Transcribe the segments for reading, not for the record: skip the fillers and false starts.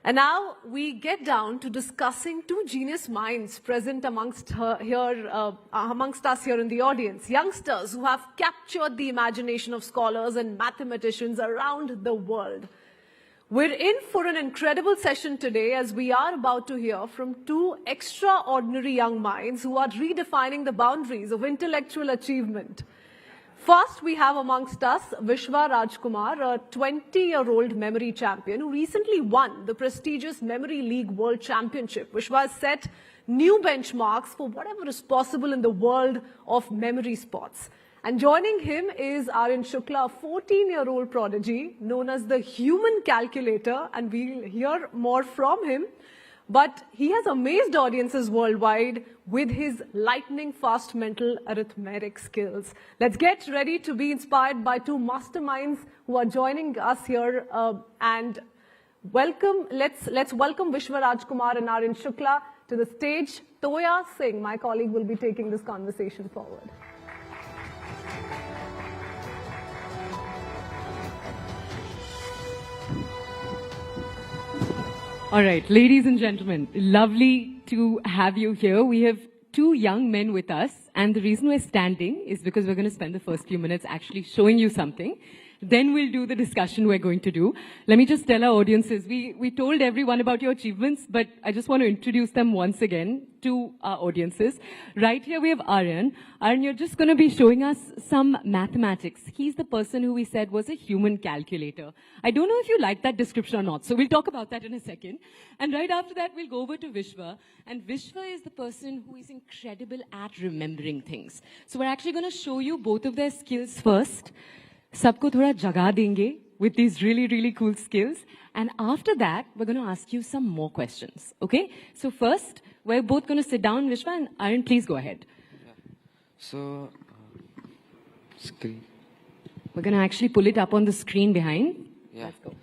And now we get down to discussing two genius minds present amongst us here in the audience. Youngsters who have captured the imagination of scholars and mathematicians around the world. We're in for an incredible session today as we are about to hear from two extraordinary young minds who are redefining the boundaries of intellectual achievement. First, we have amongst us Vishwa Rajkumar, a 20-year-old memory champion who recently won the prestigious Memory League World Championship. Vishwa has set new benchmarks for whatever is possible in the world of memory sports. And joining him is Aryan Shukla, a 14-year-old prodigy known as the human calculator, and we'll hear more from him. But he has amazed audiences worldwide with his lightning-fast mental arithmetic skills. Let's get ready to be inspired by two masterminds who are joining us here. And welcome. Let's welcome Vishwa Rajkumar and Aryan Shukla to the stage. Toya Singh, my colleague, will be taking this conversation forward. All right, ladies and gentlemen, lovely to have you here. We have two young men with us, and the reason we're standing is because we're going to spend the first few minutes actually showing you something. Then we'll do the discussion we're going to do. Let me just tell our audiences, we told everyone about your achievements, but I just want to introduce them once again to our audiences. Right here we have Aryan. Aryan, you're just going to be showing us some mathematics. He's the person who we said was a human calculator. I don't know if you like that description or not, so we'll talk about that in a second. And right after that, we'll go over to Vishwa. And Vishwa is the person who is incredible at remembering things. So we're actually going to show you both of their skills first. Sabko thoda jaga denge with these really cool skills. And after that, we're going to ask you some more questions. Okay? So first, we're both going to sit down, Vishwa, and Aryan, please go ahead. Yeah. So, screen. We're going to actually pull it up on the screen behind. Yeah. Let's go.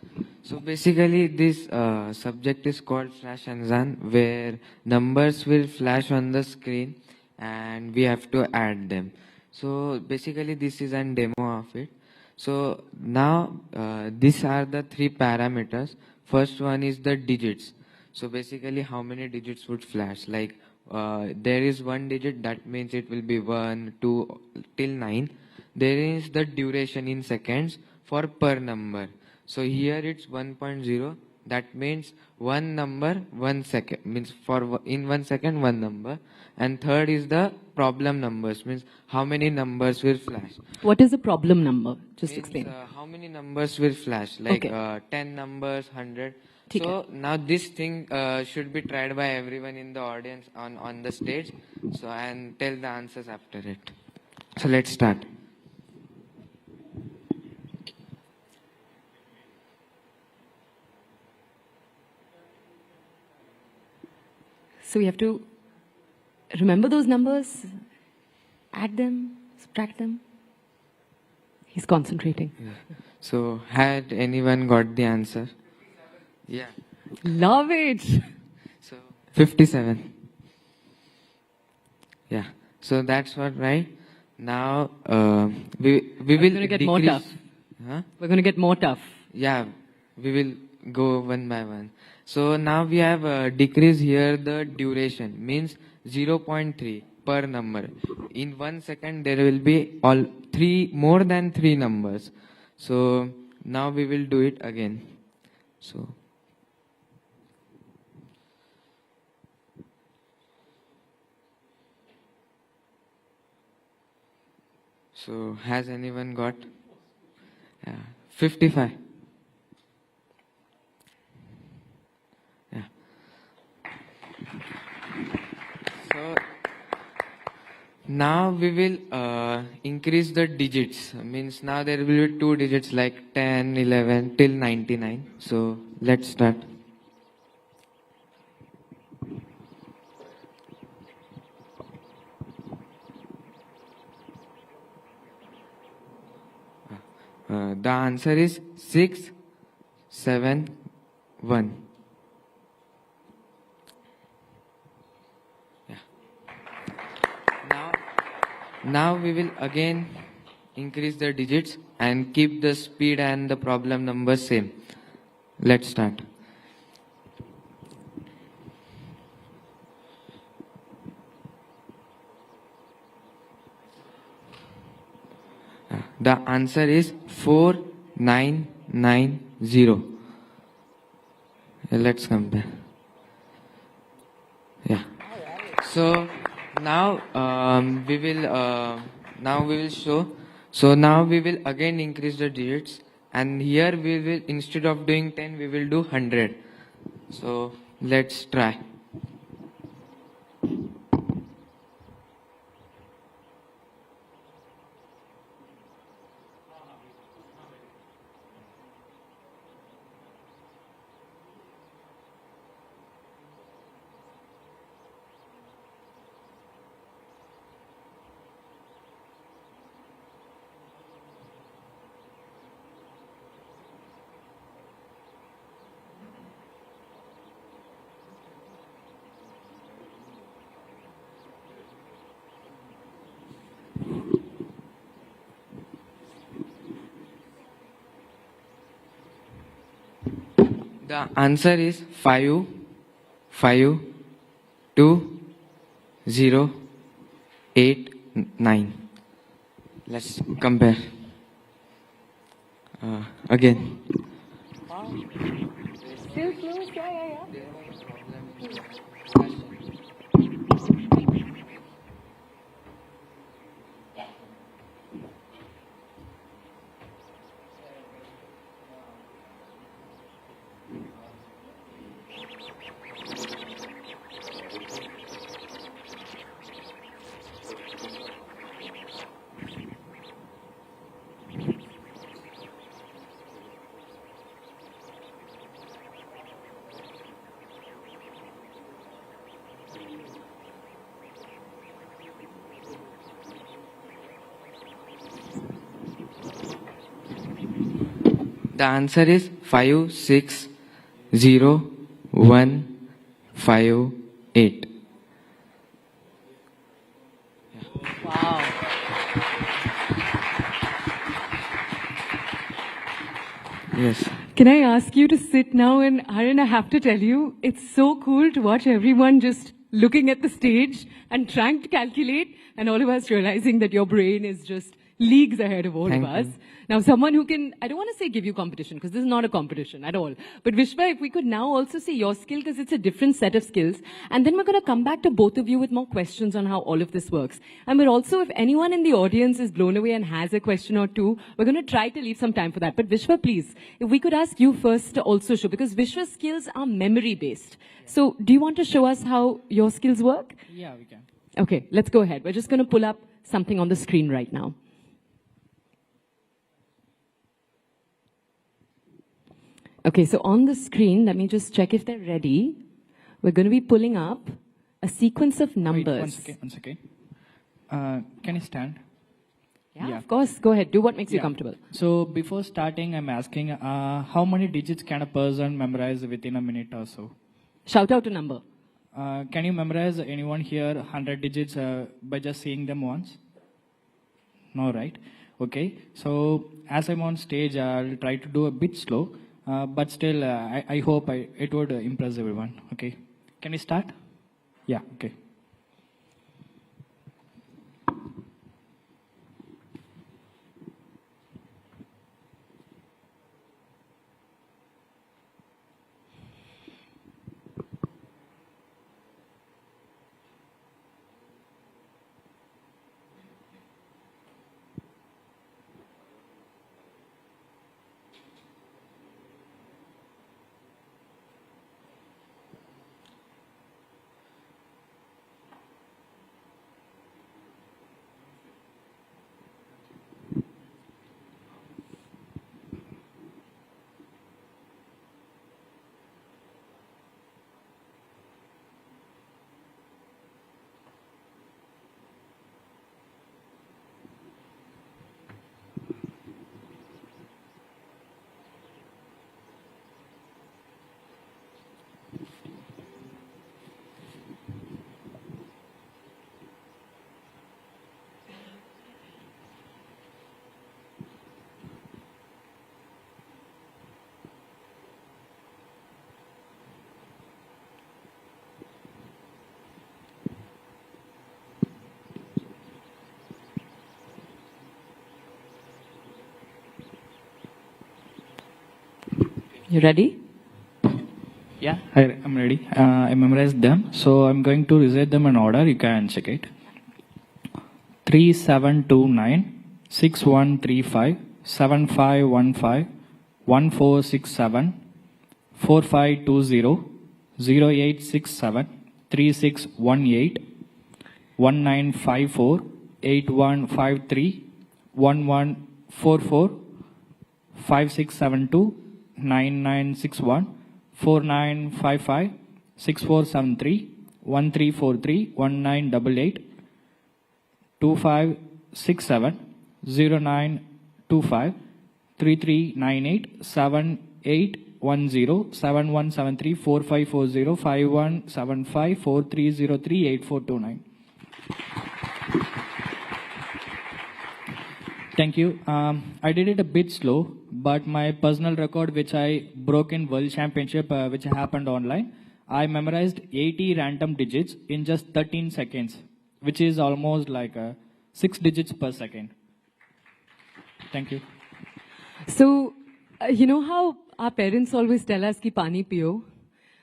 So basically this subject is called Flash and Zan, where numbers will flash on the screen and we have to add them. So basically this is a demo of it. So now these are the three parameters. First one is the digits. So basically how many digits would flash. Like there is one digit, that means it will be 1, 2 till 9. There is the duration in seconds for per number. So here it's 1.0. That means one number, 1 second, means for in 1 second, one number. And third is the problem numbers, means how many numbers will flash. What is a problem number? Just means, explain. How many numbers will flash, like Okay. 10 numbers, 100. Okay. So now this thing should be tried by everyone in the audience on the stage. So and tell the answers after it. So let's start. So we have to remember those numbers, add them, subtract them. He's concentrating. Yeah. So had anyone got the answer? Yeah. Love it. So 57. Yeah. So that's what, right? Now we will going to get more tough. Huh? We're going to get more tough. Yeah, we will go one by one. So now we have decreased here the duration, means 0.3 per number. In 1 second there will be more than 3 numbers. So now we will do it again. So has anyone got? Yeah, 55. Yeah. So now we will increase the digits. Means now there will be 2 digits like 10, 11 till 99. So let's start. The answer is 6, 7, 1. Yeah. Now we will again increase the digits and keep the speed and the problem numbers same. Let's start. The answer is 4990. Let's compare. Yeah. So now we will show. So now we will again increase the digits, and here we will, instead of doing 10, we will do 100. So let's try. The answer is 5, 5, 2, 0, 8, 9. Let's compare. Again. Still close, yeah. The answer is 5, 6, 0, 1, 5, 8. Wow. Yes. Can I ask you to sit now? And Haran, I have to tell you, it's so cool to watch everyone just looking at the stage and trying to calculate, and all of us realizing that your brain is just leagues ahead of all Thank of us. you. Now, someone who can, I don't want to say give you competition, because this is not a competition at all. But Vishwa, if we could now also see your skill, because it's a different set of skills. And then we're going to come back to both of you with more questions on how all of this works. And we're also, if anyone in the audience is blown away and has a question or two, we're going to try to leave some time for that. But Vishwa, please, if we could ask you first to also show, because Vishwa's skills are memory based. So do you want to show us how your skills work? Yeah, we can. Okay, let's go ahead. We're just going to pull up something on the screen right now. Okay, so on the screen, let me just check if they're ready. We're going to be pulling up a sequence of numbers. Wait, one second. Can you stand? Yeah, of course. Go ahead. Do what makes you comfortable. So before starting, I'm asking, how many digits can a person memorize within a minute or so? Shout out a number. Can you memorize anyone here 100 digits by just seeing them once? No, right? Okay. So as I'm on stage, I'll try to do a bit slow, but still, I hope it would impress everyone. Okay. Can we start? Yeah. Okay. You ready? Yeah, I'm ready. I memorized them, so I'm going to recite them in order. You can check it. 3729 6135 7515 1467 4520 0867 3618 1954 8153 1144 5672 9961 4955 6473 1343 1988 2567 0925 3398 7810 7173 4540 5175 4303 8429. Thank you. I did it a bit slow, but my personal record, which I broke in World Championship, which happened online, I memorized 80 random digits in just 13 seconds, which is almost like 6 digits per second. Thank you. So, you know how our parents always tell us ki pani piyo?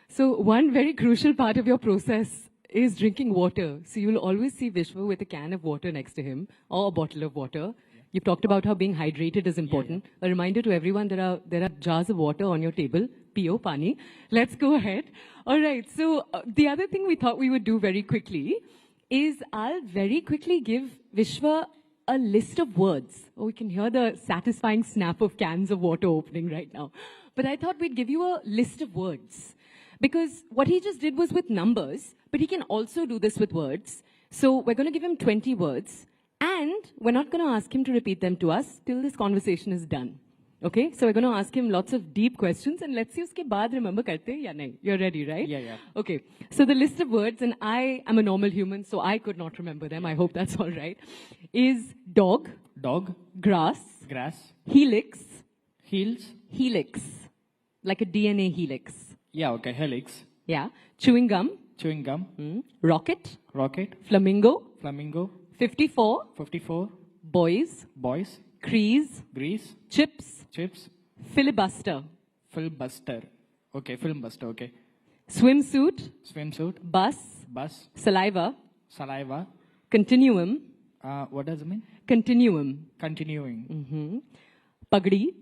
So, one very crucial part of your process is drinking water. So, you'll always see Vishwa with a can of water next to him or a bottle of water. You've talked about how being hydrated is important. A reminder to everyone, there are jars of water on your table. Piyo, pani. Let's go ahead. All right. So, the other thing we thought we would do very quickly is I'll very quickly give Vishwa a list of words. Oh, we can hear the satisfying snap of cans of water opening right now. But I thought we'd give you a list of words. Because what he just did was with numbers, but he can also do this with words. So we're going to give him 20 words. And we're not going to ask him to repeat them to us till this conversation is done. Okay? So we're going to ask him lots of deep questions and let's see uske baad remember karte ya nahi. You're ready, right? Yeah. Okay. So the list of words, and I am a normal human, so I could not remember them. I hope that's all right. Is dog. Dog. Grass. Grass. Helix. Heels. Helix. Like a DNA helix. Yeah, okay. Helix. Yeah. Chewing gum. Chewing gum. Rocket. Rocket. Flamingo. Flamingo. 54. 54. Boys. Boys. Crease. Grease. Chips. Chips. Filibuster. Filmbuster. Okay, filmbuster. Okay. Swimsuit. Swimsuit. Bus. Bus. Saliva. Saliva. Continuum. What does it mean? Continuum. Continuing. Pagdi.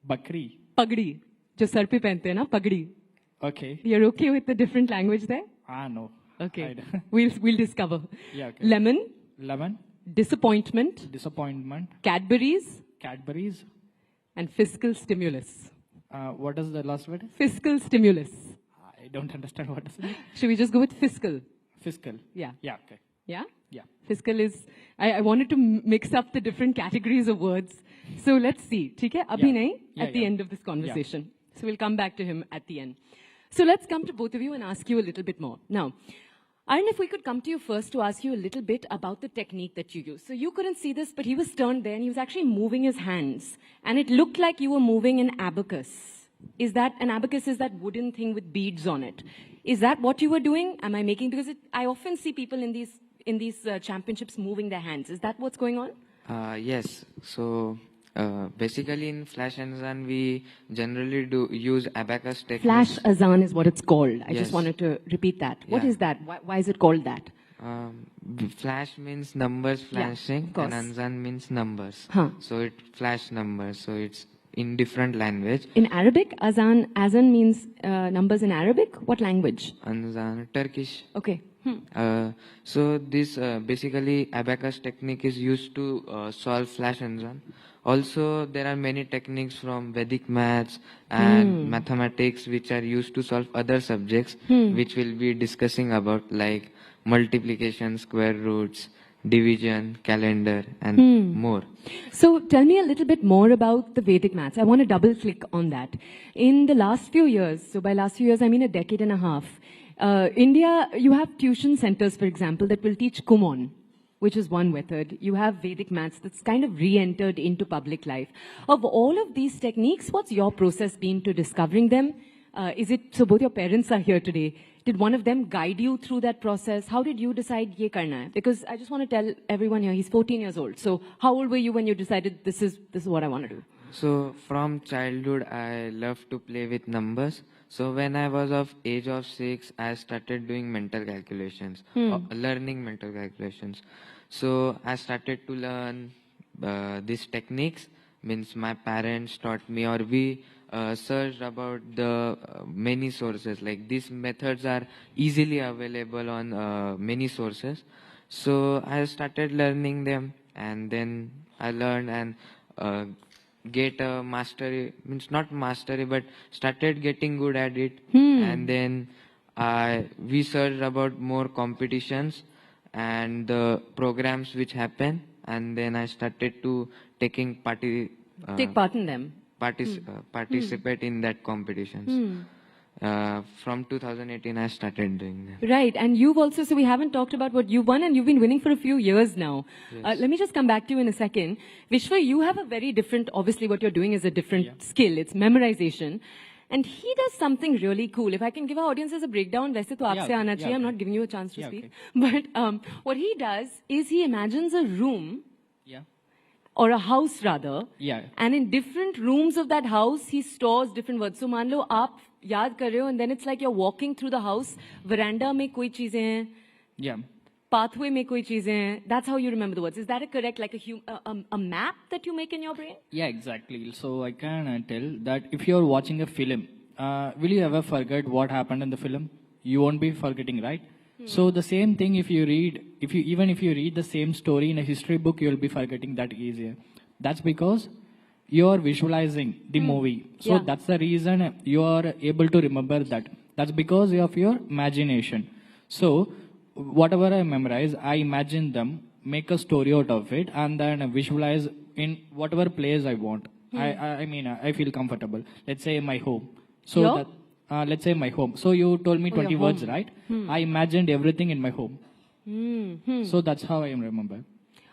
Bakri. Pagdi. जो sir पे पहनते हैं ना पगड़ी. Okay. You're okay with the different language there? No. Okay. We'll discover. Yeah, okay. Lemon. Lemon. Disappointment. Disappointment. Cadbury's. Cadbury's. And fiscal stimulus. What is the last word? Fiscal stimulus. I don't understand what is it. Should we just go with fiscal? Fiscal. Yeah. Yeah, okay. Yeah? Yeah. Fiscal is, I wanted to mix up the different categories of words. So let's see. ठीक है? अभी नहीं, at the end of this conversation. So we'll come back to him at the end. So let's come to both of you and ask you a little bit more. Now, Arun, if we could come to you first to ask you a little bit about the technique that you use. So you couldn't see this, but he was turned there and he was actually moving his hands. And it looked like you were moving an abacus. Is that, an abacus is that wooden thing with beads on it. Is that what you were doing? Am I making, because I often see people in these championships moving their hands. Is that what's going on? Yes. So basically in Flash and Zan, we generally do use abacus technique. Flash Azan is what it's called. I just Yes. wanted to repeat that. What Yeah. is that? Why is it called that? Flash means numbers flashing, of course. and Anzan means numbers. Huh. So it flash numbers. So it's in different language. In Arabic, Azan means numbers in Arabic. What language? Anzan Turkish. Okay. So this basically abacus technique is used to solve Flash Anzan. Also, there are many techniques from Vedic maths and mathematics which are used to solve other subjects, which we'll be discussing about, like multiplication, square roots, division, calendar, and more. So tell me a little bit more about the Vedic maths. I want to double click on that. In the last few years, so by last few years, I mean a decade and a half, India, you have tuition centers, for example, that will teach Kumon, which is one method. You have Vedic maths that's kind of re-entered into public life. Of all of these techniques, what's your process been to discovering them? Is it, so both your parents are here today. Did one of them guide you through that process? How did you decide ye karna hai? Because I just want to tell everyone here, he's 14 years old. So how old were you when you decided this is what I want to do? So from childhood, I love to play with numbers. So when I was of age of 6, I started doing mental calculations, learning mental calculations. So I started to learn these techniques. Means my parents taught me, or we searched about the many sources. Like these methods are easily available on many sources. So I started learning them, and then I learned and get a mastery, means not mastery, but started getting good at it. And then I researched about more competitions and the programs which happen, and then I started to taking Take part in them. participate in that competitions. From 2018 I started doing that. Right, and you've also, so we haven't talked about what you've won, and you've been winning for a few years now. Let me just come back to you in a second. Vishwa, you have a very different, obviously what you're doing is a different skill, it's memorization. And he does something really cool. If I can give our audiences a breakdown, वैसे तो आपसे आना चाहिए. I'm not giving you a chance to speak. But what he does is he imagines a room, or a house rather, and in different rooms of that house, he stores different words. So मान लो आप याद कर रहे हो, and then it's like you're walking through the house, veranda में कोई चीजें हैं, pathway में कोई चीजें हैं. That's how you remember the words. Is that a correct, like a map that you make in your brain? Yeah, exactly. So I can tell that if you're watching a film, will you ever forget what happened in the film? You won't be forgetting, right? So the same thing, if you read the same story in a history book, you'll be forgetting that easier. That's because you're visualizing the movie. So that's the reason you are able to remember that. That's because of your imagination. So whatever I memorize, I imagine them, make a story out of it, and then visualize in whatever place I want. I mean, I feel comfortable. Let's say my home. So let's say my home. So you told me 20 words, right? I imagined everything in my home. So that's how I remember.